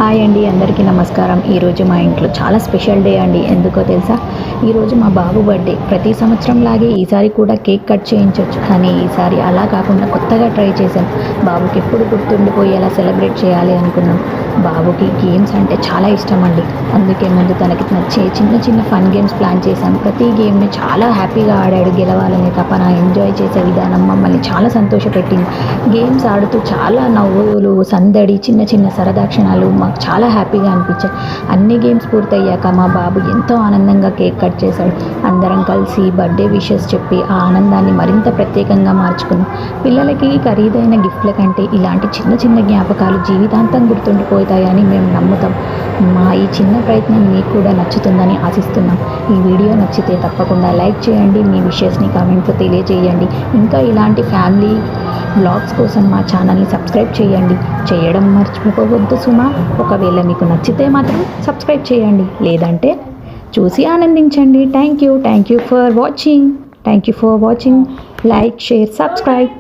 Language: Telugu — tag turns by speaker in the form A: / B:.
A: హాయ్ అండి, అందరికీ నమస్కారం. ఈరోజు మా ఇంట్లో చాలా స్పెషల్ డే అండి. ఎందుకో తెలుసా? ఈరోజు మా బాబు బర్త్డే. ప్రతి సంవత్సరం లాగే ఈసారి కూడా కేక్ కట్ చేయించవచ్చు, కానీ ఈసారి అలా కాకుండా కొత్తగా ట్రై చేశాం. బాబుకి ఎప్పుడు గుర్తుండిపోయేలా సెలబ్రేట్ చేయాలి అనుకున్నాం. బాబుకి గేమ్స్ అంటే చాలా ఇష్టం అండి. అందుకే ముందు తనకి నచ్చే చిన్న చిన్న ఫన్ గేమ్స్ ప్లాన్ చేశాం. ప్రతి గేమ్ని చాలా హ్యాపీగా ఆడాడు. గెలవాలనే తపన, ఎంజాయ్ చేసే విధానం మమ్మల్ని చాలా సంతోషపెట్టింది. గేమ్స్ ఆడుతూ చాలా నవ్వులు, సందడి, చిన్న చిన్న సరదా క్షణాలు మాకు చాలా హ్యాపీగా అనిపించాయి. అన్ని గేమ్స్ పూర్తయ్యాక మా బాబు ఎంతో ఆనందంగా కేక్ కట్ చేశాడు. అందరం కలిసి బర్త్డే విషెస్ చెప్పి ఆ ఆనందాన్ని మరింత ప్రత్యేకంగా మార్చుకున్నాం. పిల్లలకి ఖరీదైన గిఫ్ట్ల కంటే ఇలాంటి చిన్న చిన్న జ్ఞాపకాలు జీవితాంతం గుర్తుండిపోతాయని మేము నమ్ముతాం. మా ఈ చిన్న ప్రయత్నం మీకు కూడా నచ్చుతుందని ఆశిస్తున్నాం. ఈ వీడియో నచ్చితే తప్పకుండా లైక్ చేయండి, మీ విషెస్ని కామెంట్లో తెలియజేయండి. ఇంకా ఇలాంటి ఫ్యామిలీ వ్లాగ్స్ కోసం మా ఛానల్ని సబ్స్క్రైబ్ చేయండి. చేయడం మర్చిపోవద్దు సుమా. ఒకవేళ మీకు నచ్చితే మాత్రం సబ్స్క్రైబ్ చేయండి, లేదంటే చూసి ఆనందించండి. Thank you for watching. Like, share, subscribe.